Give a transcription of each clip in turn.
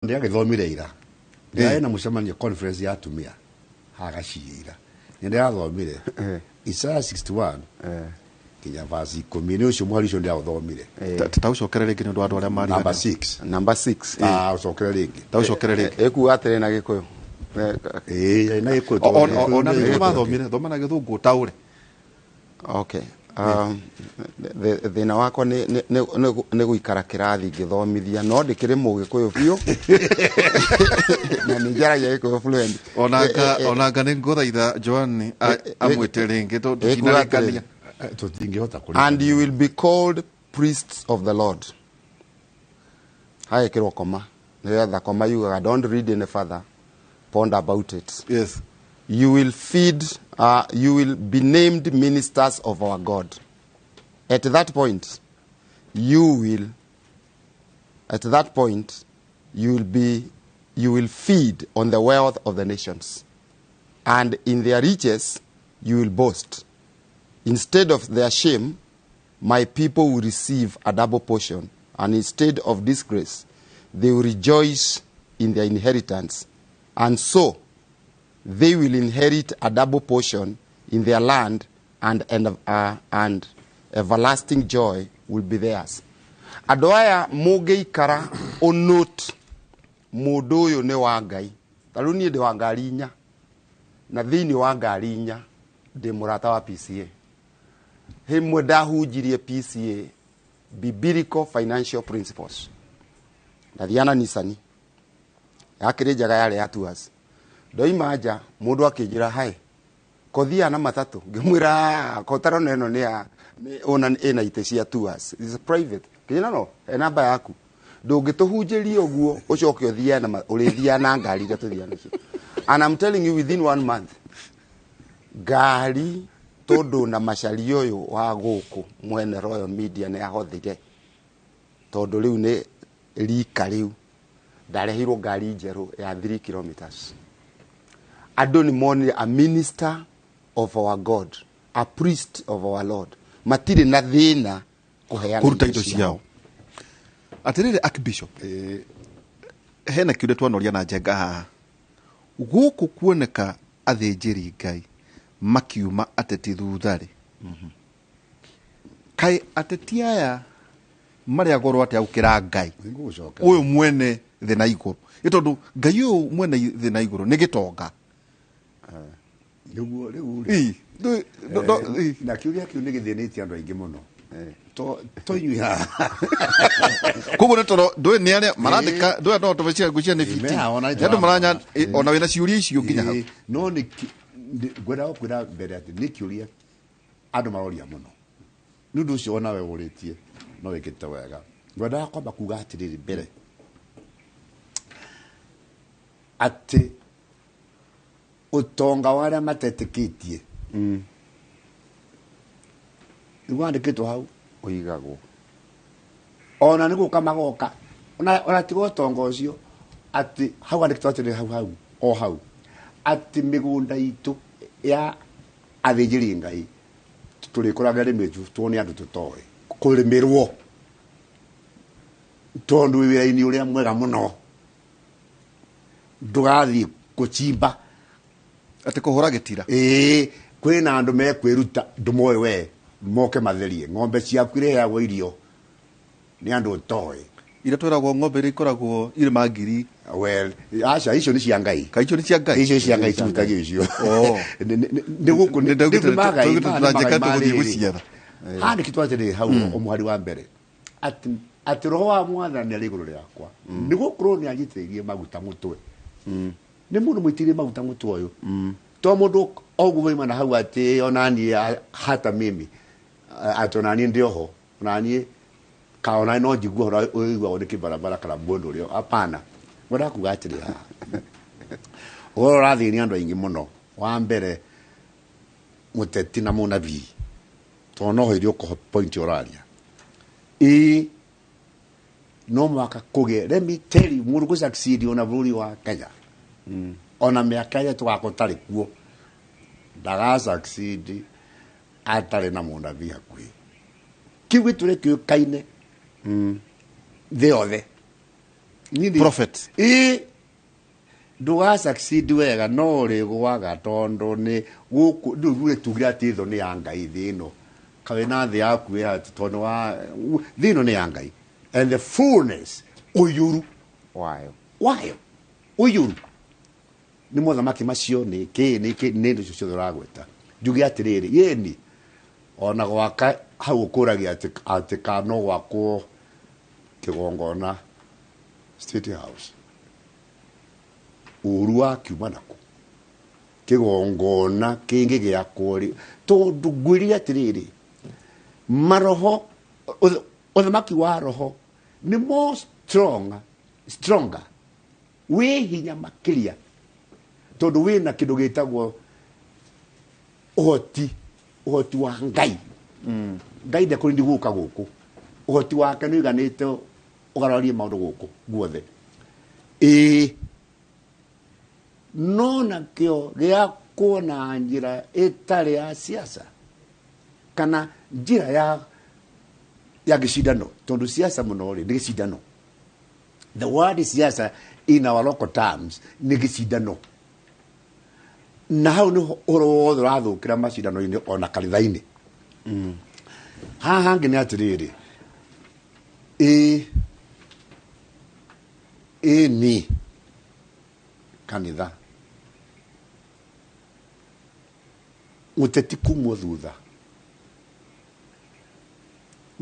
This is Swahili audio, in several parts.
Ndia githomire ira. Ndia na mucemanio conference ya atumia. Hagacira. Ndia thomire. Isaiah 61. Kinya verse 10 ni ucio mwari ucio ndia uthomire. Ta ucokere ringi ni andu aria mari. Number 6. Number 6. Ucokere ringi. Ta ucokere ringi. Eku atire na gikuyu. Na gikuyu. Ona ni mathomire, thoma na githungu taure. Okay. Thina wakwa ni guikara kirathi ngithomithia no ndikire mugikuyu biu na nijaragia gikuyu fluent onanga ni nguthaitha Joan amwite ringi to tutinarikania tutingihota kuri. And you will be called priests of the Lord. Hai kiro koma nigetha koma yugaga don't read any further, ponder about it. Yes. You will feed, you will be named ministers of our God. At that point, you will feed on the wealth of the nations. And in their riches, you will boast. Instead of their shame, my people will receive a double portion. And instead of disgrace, they will rejoice in their inheritance. And so, they will inherit a double portion in their land, and everlasting joy will be theirs. Adoaya mugeikara onot mudoyo ne wa Ngai. Taruni de wa ngarinya na thini wa ngarinya de murata wa PCA. He mudahunjirie PCA biblical financial principles. Na thiana nisani. Yakire jaga yale yatuas. Doima aja mundu akijira hai kothia na matatu ngimwira kotaro neno ni ona ena itecia tours is private kina no namba yaku ndungituhunjirie oguo ucoke uthia na urithia na ngari gatuthia nacio. And I'm telling you, within 1 month ngari tondu na macari uyu wa guku mwene Royal Media ne ahothire tondu riu ni rika riu ndarehirwo ngari njeru ya 3 kilometers. Adonimoni, a minister of our God, a priest of our Lord. Matire na thina kuheana kuruta indo ciao. Atirire Archbishop. Hena kiude twanoria na njenga haha. Guku kuoneka athinjiri Ngai makiuma ateti thuthari. Kai ateti aya mari agorwo ati aukira Ngai. Uyu mwene thina iguru. Itondu Ngai uyu mwene thina iguru ni gitonga. Niguo riu na kiuria kiu ni githiniti andu aingi muno to inyuha kugo ne toro do ni aria marandika do no to vecia gucia ne fiti ndu maranya ona wina ciuria icio nginya hau no ni gwera okwira mbere ati ni kiuria andu maroria muno nundu ucio ona we uritie no wikite wega gwera kwamba kuga atiriri mbere ati utonga wala matetikitie Iwandikitwo hau uigagwo ona nigu kamagoka ona tigo tonga ucio ati hau andikitwo ati hau ati migunda itu ya athinjiri Ngai tuli kuraga rimeju tuone andu tutoe kurimirwo tondu wira-ini uria mwega muno ndugathi kuchimba ati kuhura gitira kwina andu mekwiruta ndumoe we moke matherie ng'ombe ciaku ireagwo irio ni andu utoe ira twiragwo ng'ombe ri koragwo ire magiri well acha icio ni cia Ngai ka icio ni cia Ngai icio cia Ngai cimutagio icio ni guku ni magai guthie guciara handi kitwatire hau omuhari wa mbere ati roho wa mwathani ari iguru riakwa ni gukuru ni agiteirie maguta mutwe ni mundu mwitirie maguta mutwe uyu to mundu oguo imana hau ati onani hata mimi atonani ndioho onani kaona no jigua ora uigwa uri kibarabara kala bondo rio apana ngora kuga atiri ora rathini andu aingi muno wa mbere muteti na munabii to no hirio ko point oraria no mwaka kuge let me tell you mundu succeed ona buri wa Kenya ona miaka ya twakotari kuo ndaga succeed atare na munabii hakui kiwi tule kaine the other prophet nduga succeed wega no ri gwaga tondo ni guku ndu tugira titho ni angai thino kawe na thi yaku ya tondo wa thino ni angai and the fullness uyuru wayo uyuru ni mothamaki macio ni ki ni ndu cio ragweta njugi atiriri yeni ona gwaka hau ukuragia ati kano gwakwo kigongona State House urua kiuma nako kigongona kingi gia kuri tondu ngwiri atiriri maroho uthamaki wa roho ni more stronger we hinya makiria tondu we na kindu gitagwo uhoti wa ngai ngai de kuri ndiguka guku uhoti wake ni ganite ugarorie maundu guku guothe no na kio gia kuona njira itari ya siasa kana njira ya gicindano tondu siasa muno ri ni gicindano the word siasa in our local terms ni gicindano na hau ni oro rathukira macindano ini ona kanitha-ini haha ngi ni atiriri ni kanitha uteti kumwo thutha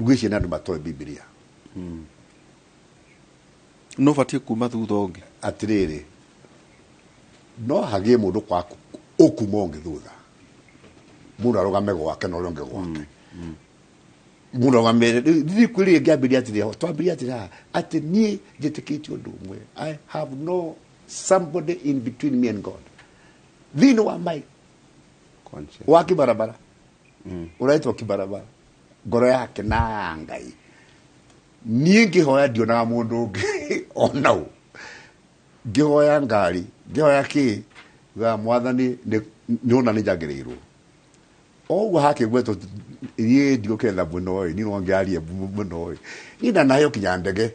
ngwici na andu matoe Biblia no batie kuma thutha ungi atiriri no hagie mundu kwa ukuma ungi thutha mundu arugame gwake no ronge gwake mundu arugame ndikwiri ngiambiria atiri twambiria atiri ati nie njitikiti undu umwe I have no somebody in between me and God thino wa mai wa kibarabara uraitwa kibarabara ngoro yake na ngai nie ngihoya ndionaga mundu ungi onau ngihoya ngari ngihoya ki ga mwathani ni ona ni jagirirwo oguo hake gweto ye ndio ketha muno ni no ngiarie muno ni na nayo kinya ndege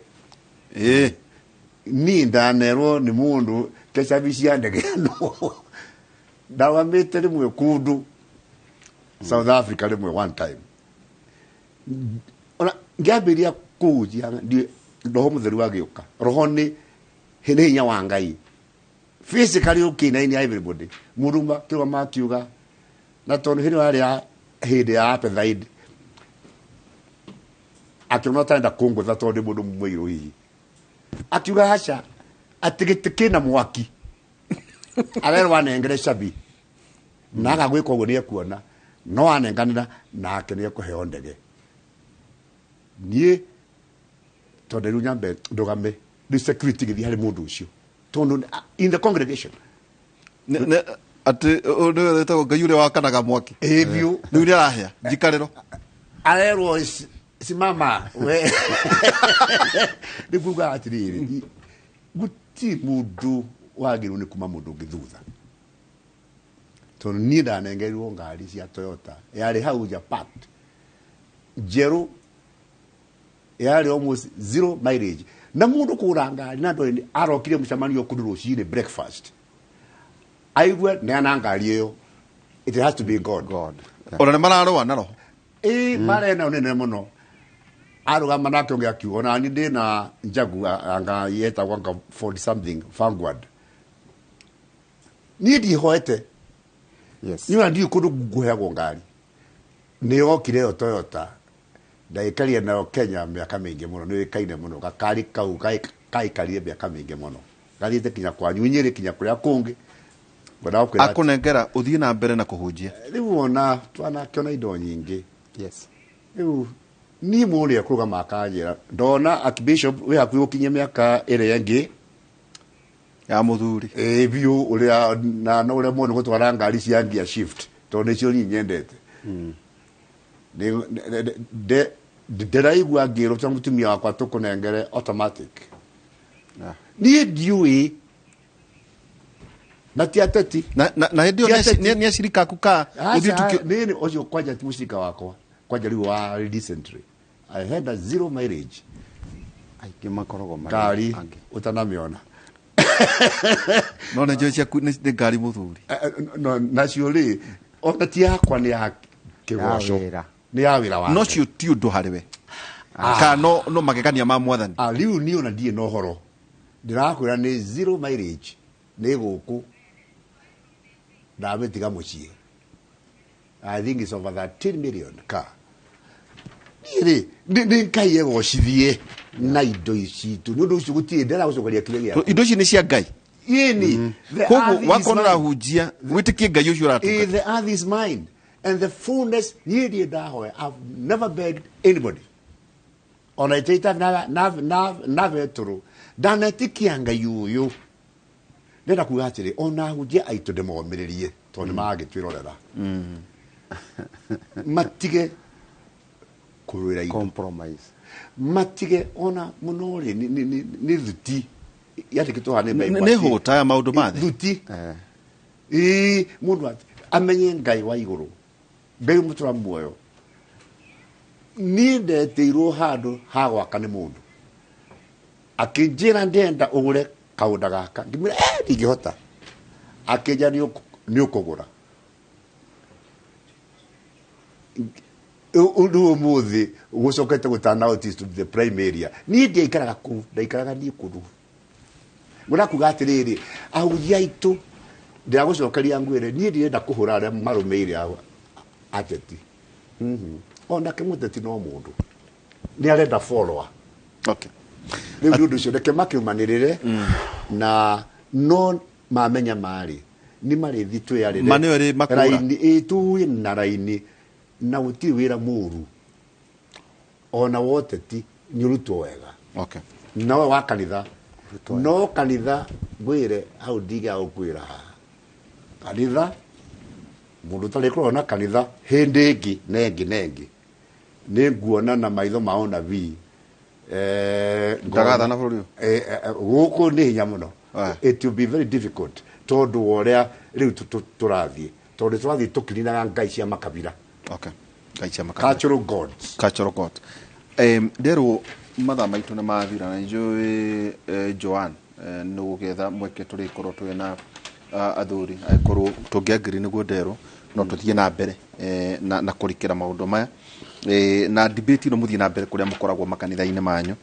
ni ndanerwo ni mundu kesabisia ndege no dawa metere mwe kundu South Africa rimwe one time ona ngiambiria kujia ndi roho mutheru wagiuka roho ni hinya wa ngai physically ukina ini everybody muruma kiwa makiuga na tondu hino aria hinde ya appetite akiona tanda kongo za tondu mundu mwiru hihi akiuga hacha atigitike na mwaki arerwa anengere cabi na agagwika uguo ni ekuona no anenganira nake ni ekuheo ndege nie tondu riu nyambe ndugame ni security githi hari mundu ucio tondu in the congregation ati ndo leta gayure wakanaga mwaki evio riu ni arahia njikariro arerwo simama we ni kuga atiriri guti mundu wagiru ni kuma mundu ngithutha tondu ni ndanengerirwo ngari cia Toyota yari hau ja packed zero yari almost zero mileage na mundu kura ngari na ndo arokire mucamanio kuduro cire breakfast aigwe na ngari iyo it has to be God ona mararwa naro mare na nene muno arugama nake ungi akiona ni ndina njagu anga yeta wanga 40 something Vanguard ni di hoete ni ndi kudu guheagwo ngari ni okire Toyota ndaikarie na Kenya miaka mingi muno ni kaine muno gakari kau kai karie miaka mingi muno gari kinya kwa nyunyire kinya kuria kungi akunengera uthie na mbere na kuhunjia riu ona twana kiona indo nyingi riu ni muri akuga makajira ndona archbishop we hakuyo kinye miaka ire yangi ya muthuri biu uria na no ure mundu gutwara ngari cia ngia shift tondu cio ni nyendete de ndiraigua ngiro ta mutumia wakwa tukunengere automatic ni diui na tiateti na ndio ni ashirika kuka udhitukio nini ojo kwaja timushika wako kwaja liwa recently I had a zero mileage aingĩ makoragwo marĩ ngari angĩ. utanamiona no nĩ njũĩ ciaku nĩ ngari mũthuri no nacio rĩ ona ti yakwa nĩ ya kĩgoco wĩra. nĩ ya wĩra wa no cio ti ũndũ harĩwe kana no magegania ma mwathani rĩu niĩ ona ndiĩ na ũhoro ndĩrakwĩra nĩ zero mileage nĩ gũkũ ndamĩtiga mũciĩ I think it's over 13 million car niĩ nĩ ngai egocithie na indo citũ nĩ ũndũ ũcio gũtirĩ ndĩra gũcokeria kĩrĩa gĩaku indo ici nĩ cia ngai yeni koguo wakorwo ũrahunjia wĩtĩkie ngai ũcio ũratuga the earth is mine and the fullness niĩ ndiĩ ndahoya I've never begged anybody ona itaita na vetũrũ ndanetikia ngai ũyũ ndĩrenda kuga atĩrĩ ona hunjia aitũ ndĩmomĩrĩrie tondũ nĩ magĩtwĩrorera matige kũrũĩra indo Compromise. matige ona mũno rĩ nĩ thuti yandĩkĩtwo haha nĩ hũta ya maũndũ mathĩ thuti mũndũ amenye ngai wa igũrũ ngai mũtũra muoyo niĩ ndetĩirwo handũ ha gwaka nĩ mũndũ akĩnjĩra ndenda ũgũre kaũnda gaka ngĩmwĩra ndingĩhota akĩnja nĩ ũkũgũra ũndũ ũmũthĩ gũcokete gũtana notice to the prime area niĩ ndiaikaraga kũu ndaikaraga niĩ kũndũ mũrakuga atĩrĩrĩ ahunjia aitũ ndĩragũcokeria ngwĩre niĩ ndirenda kũhũra arĩa marũmĩire ateti onake mũteti no mũndũ nĩ arenda follower okay rĩu nĩ ũndũ ũcio reke makiumanĩrĩre na no mamenya marĩ nĩ marĩthi twĩarĩre manĩo rĩ makũra raini tuĩ na raini na gũtirĩ wĩra mũru ona woteti nĩ ũrutwo wega okay no wa kanitha no kanitha ngwĩre hau ndiga gũkwĩra kanitha mũndũ ũtarĩ kũrora na kanitha hĩndĩ ĩngĩ nengĩ nĩ nguona na maitho maona vi ndagatha na bũrũri gũkũ nĩ hinya mũno it will be very difficult tondũ ũrĩa rĩu tũrathiĩ tondũ tũrathiĩ tũkirinaga ngai cia makabira okay ngai cia makabira cultural gods nderwo mathaa maitũ nĩ mathira na njũĩ Joan nĩ gũgetha mweke tũrĩkorwo twĩna athuri agĩkorwo tũngĩangĩri nĩguo nderwo no tũthiĩ na mbere na kũrikĩra maũndũ maya na debate ino muthii na mbere kuria mukoragwo makanitha-inĩ manyu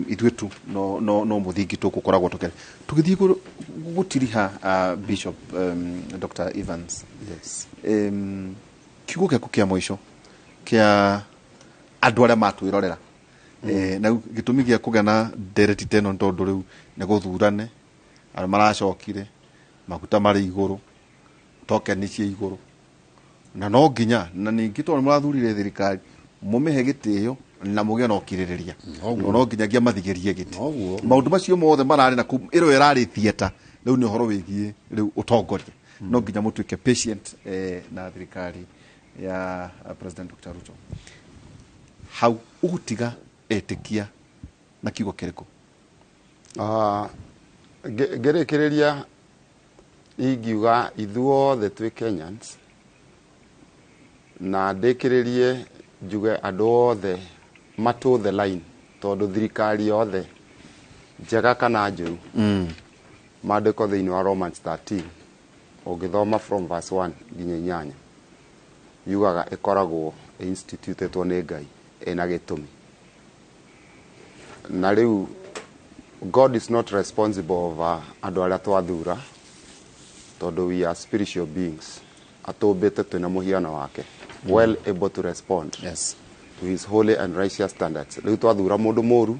ithuĩ tu no muthingi tũgũkoragwo tũgĩthiĩ gũtiriha Bishop Dr. Evans Yes. kiugo gĩaku kĩa mũico kĩa andũ arĩa matwĩrorera na gĩtũmi gĩa kũgĩa na ndereti teno tondũ rĩu nĩ gũthurane arĩa maracokire maguta marĩ igũrũ tokeni cia igũrũ na no nginya na ningĩ tondũ mũrathurire thirikari mũmĩhe gĩtĩo na mũgĩe na ũkirĩrĩria no nginyagia mathigerie gĩtĩ maũndũ macio mothe mararĩ na ĩro ĩrarĩ theater rĩu nĩ ũhoro wĩgiĩ rĩu ũtongoria no nginya mũtuĩke patient na thirikari ya President Dr. Ruto hau ũgũtiga etĩkia na kiugo kĩrĩkũ ngerekereria ingiuga ithuothe twĩ Kenyans na ndĩkĩrĩrie njuge andũ othe matũ the line tondũ thirikari yothe njega kana njũru maandĩko thĩinĩ wa Romans 13 ũngĩthoma from verse 1 nginya 8 yugaga ĩkoragwo institutetwo nĩ Ngai ĩna gĩtũmi na rĩu God is not responsible over andũ arĩa twathura tondũ we are spiritual beings atũmbĩte twĩna mũhiano wake well able to respond to his holy and righteous standards rĩu twathura mũndũ mũru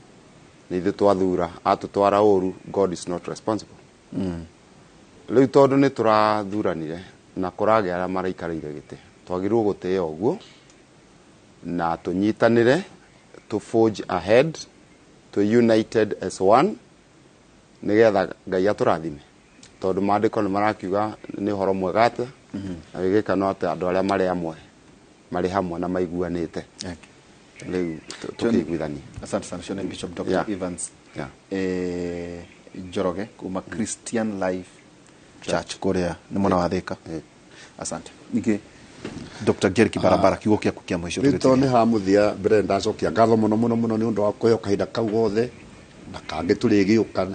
nĩ ithuĩ twathura atũtwara ũru God is not responsible rĩu tondũ nĩ tũrathuranire na kũragĩa arĩa maraikarĩire gĩtĩ twagĩrĩirwo gũtĩĩa ũguo na tũnyitanĩre to forge ahead to united as one nĩgetha Ngai atũrathime tondũ maandĩko nĩ marakiuga nĩ ũhoro mwega atĩ na wĩgĩka no atĩ andũ arĩa marĩ amwe marĩ hamwe na maiguanĩte rĩu tũkĩiguithania. Asante sana Shone Bishop Dr. Evans Njoroge kuma Christian Life Church Korea nĩ mwana wa Thika. Asante. Ningĩ Dr. Jeriki barabara kiugo kia kukia mwisho rito ni ha muthia mbere ndacokia ngatho muno ni undu wa kuyo kahinda kau gothe na kangi turigiuka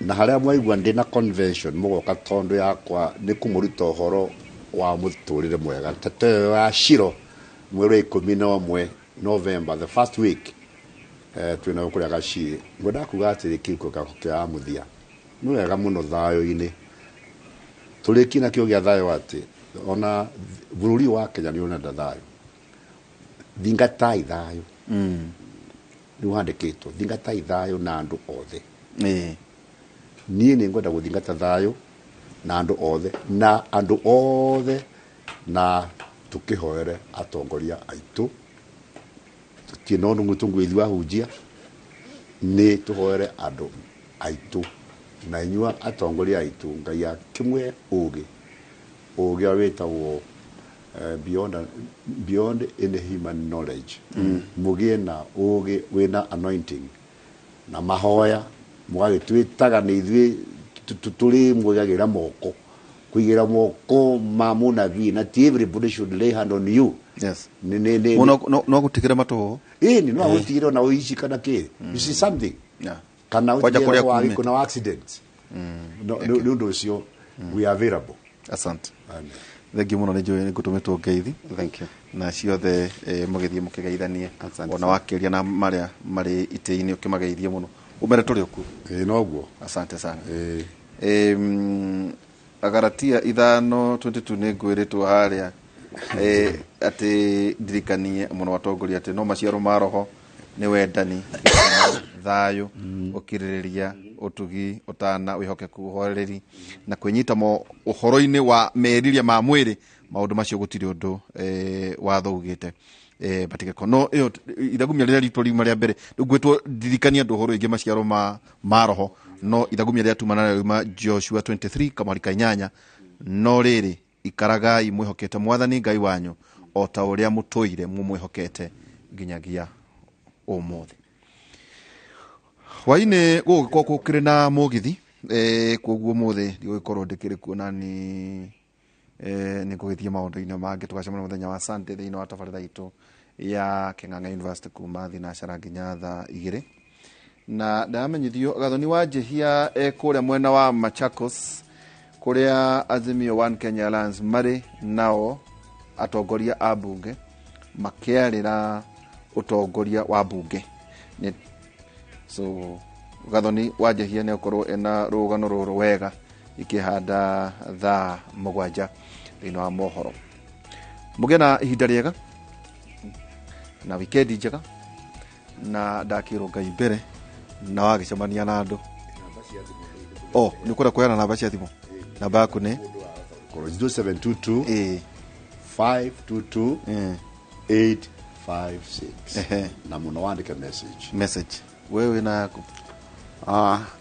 na haria mwaigua ndi na convention mugoka tondu yakwa ni kumuruta horo wa muturire mwega tete wa shiro mweri 11 November the first week twina kuria gaci ngoda kuga atiri kiko kia muthia ni wega muno thayo-ini turikina kio gia thayo ati ona bururi wa Kenya ni ona thayo thingatai thayo ni wandikitwo thingatai thayo na andu othe nie ni ngoda guthingata thayo na andu othe na tukihoere atongoria aitu tukino ngutungu ithwa hujia ni tuhoere andu aitu na inyua atongoria aitu ngai kimwe ugi awetagwo beyond any human knowledge mugie na ugi wina anointing na mahoya mwagitwitaga ni ithwi tuli mwagira moko kuigira moko mamuna vi na everybody should lay hand on you. Yes. No gutigire mato ni no gutigire na uishi kana ke you see something kana utigire kuna accident no ndo sio we are available. Asante. Thank you muno ni joy ni gutumetwo ngeithi. Thank you. Na ciothe mugithie mukigeithanie ona wakiria na maria mari ite-ini ukimageithie muno umere turi oku noguo. Asante sana. Agaratia 5:22 ni ngwiritwo haria ati dirikanie muno watongoria ati no maciaro maroho ni wendani thayo ukiririria utugi utana wihokeku uhoreri na kwenyita mo uhoro-ini wa meriria ma mwiri maundu macio gutiri undu wathougite batike kono iyo ithagumia rĩa ritũ riuma rĩa mbere ngwĩtwo dirikania andũ horo ingĩ maciaro maroho no ithagumia rĩa tumana riuma Joshua 23 kamarika 8 no rĩrĩ ikaragai mwĩhokete mwathani Ngai wanyu o ta ũrĩa mũtũire mwĩhokete nginyagia ũmũthĩ. Hwainĩ gũgĩkorwo kũrĩ na mũgithi koguo ũmũthĩ ndigũgĩkorwo ndĩkĩrĩ kuona ni ngũgĩthiĩ maũndũ-inĩ mangĩ tũgacemania mũthenya wa Sunday thĩinĩ wa tabarĩra itũ ya King'ang'a University kuma thinacara nginya thaa 2 na ndamenyithio gathoni wa njehia kũrĩa mwena wa Machakos kũrĩa Azimio One Kenya Alliance marĩ nao atongoria a bunge makĩarĩra utongoria wa bunge so gathoni wa njehia nĩ ũkorwo ena rũgano rũrũ wega ikihanda thaa 7 thĩinĩ wa mohoro mũgĩe na ihinda rĩega na weekend njega na ndakĩrwo Ngai mbere na wagĩcemania na andũ nĩ ũkwenda kuoyana namba cia thimũ namba yaku nĩ 0722 522 856 na mũno wandike message wewe na yaku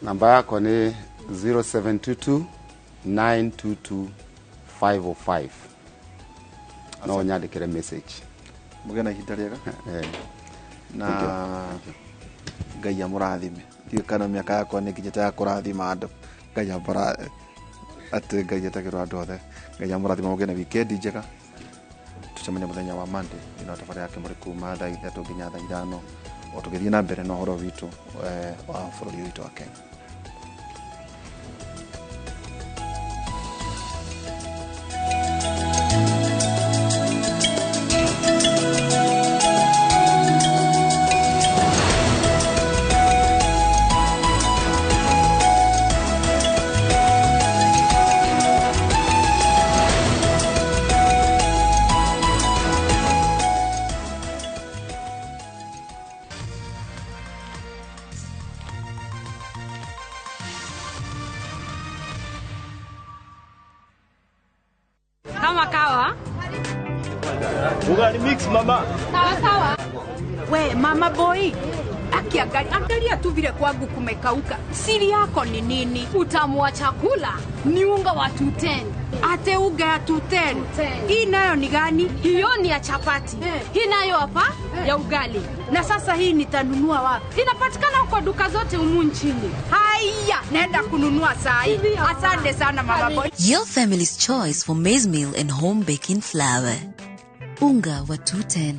namba yako ni 0722 922 505 no nyandikire message mũgĩe na ihinda rĩega na Ngai amũrathime ndiũ kana mĩaka yakwa nĩ nginyĩte ya kũrathima andũ Ngai amũrathime atĩ Ngai etakĩrwo andũ othe Ngai amũrathime mũgĩe na weekend njega tucemania mũthenya wa Monday ino tabarĩra ya Kimuri kuma thaa 3 nginya thaa 5 o tũgĩthiĩ na mbere na ũhoro witũ wa bũrũri witũ wa Kenya. Kama kawa ugali mix mama. Sawa. We mama boy, angalia tu vile kwangu kumekauka. Siri yako ni nini? Utamu wa chakula ni unga wa 210. Ate unga ya 210. Hii nayo ni gani? Hiyo ni ya chapati. Hii nayo hapa ya ugali. Na sasa hii nitanunua wapi? Inapatikana huko duka zote humu nchini. Haya, naenda kununua saa hii. Asante sana mama boy. Your family's choice for maize meal and home baking flour. Unga wa 210.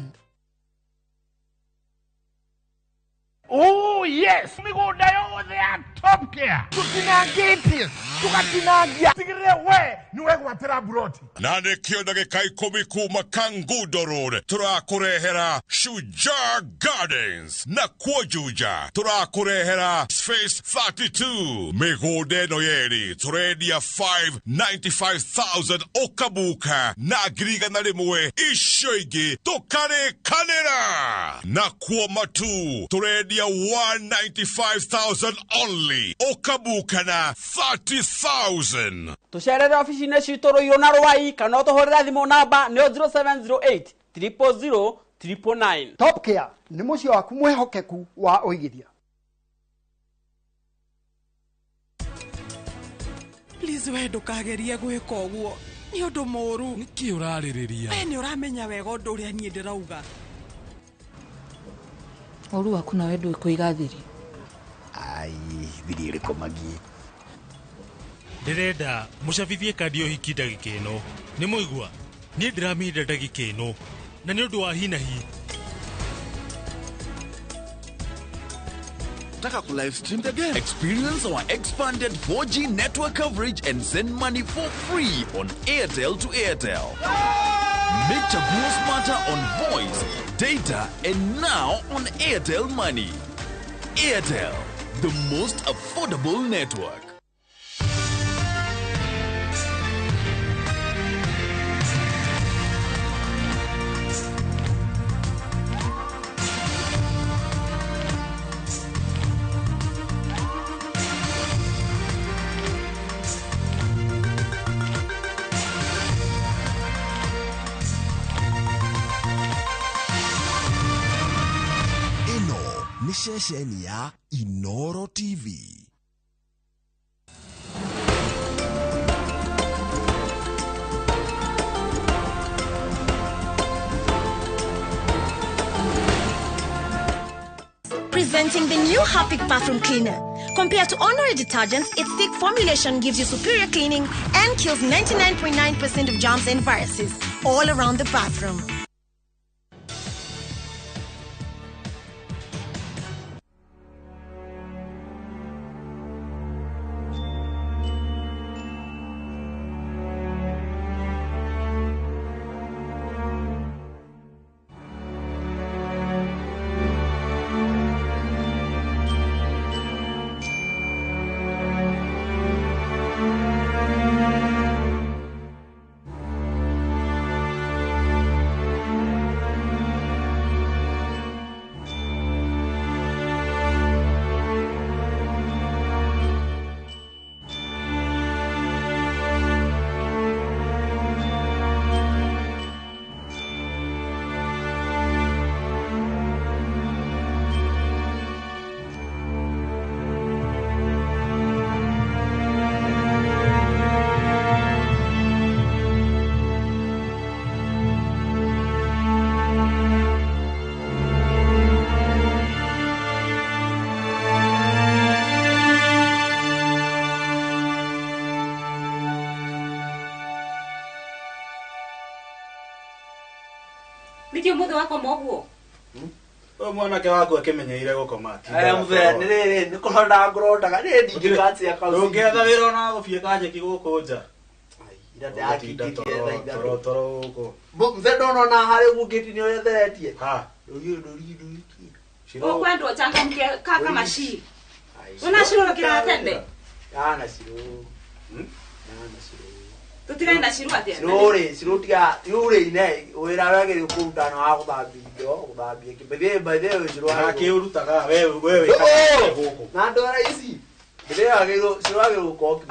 Oh yes, migunda yothe ya Top Care tutinangĩtie tũgatinagia tigĩrĩre we nĩwe gwatĩra buroti na nĩkĩo ndagĩka 10 kuma Kangundo Road tũrakũrehera Shujaa Gardens na Kuojuja tũrakũrehera Space 32 mĩgũnda ĩno yerĩ tũrendia 595,000 ũkabuka na ngirigana rĩmwe icio ingĩ tũkarĩkanĩra na Kuomatu tũrendia 195,000 only okabuka na 30,000 Tusherere ofisi-inĩ citũ Ruiru na Rwai kana ũtũhũrĩre thimũ namba nĩ 0708 000 999. Top Care nĩ mũciĩ waku mwĩhokeku wa ũigithia. Please we ndũkagerie gwĩka ũguo nĩ ũndũ mũru. Nĩkĩ ũrarĩrĩria? We nĩ ũramenya wega ũndũ ũrĩa niĩ ndĩrauga. Ũru waku nawe ndũikũiga thiri. Ai, thiri ĩrĩkũ magi. Ndĩrenda mũcabithie kandi ũhiki ndagĩka ĩno. Nĩ mũigua? Niĩ ndĩramĩenda ndagĩka ĩno. Na nĩ ũndũ wa hinahi. Taka ku live stream again. Experience our expanded 4G network coverage and send money for free on Airtel to Airtel. Make Chaguo smarter on voice, data, and now on Airtel Money. Airtel, the most affordable network. Nishesheni ya Inoro TV. Presenting the new Harpic bathroom cleaner. Compared to ordinary detergents, its thick formulation gives you superior cleaning and kills 99.9% of germs and viruses all around the bathroom. Ndio muthe wako moguo. Mwanake wako akemenyeire gukoma. Muthe nĩ kũronda ngũrondaga nĩ ndingĩgatsia kauci. Ũngĩetha wĩra ona gũbie kanje kigũkũ nja. Ira ndakingĩtie tha toro huko. Muthe ndona na harĩ gũkĩti nĩ ũyetheretie. Ha. Ukwenda uchangamke kaka mashi. Unashirora kila tende. Yana shiro. Yana shiro. Tutiraenda shiro atia. Shiro tiga yure ine wira wage ukundana wa kuthambia kibethe bethe shiro wa kiurutaga wewe na ndora ici ndire agiro shiro wage gukoki.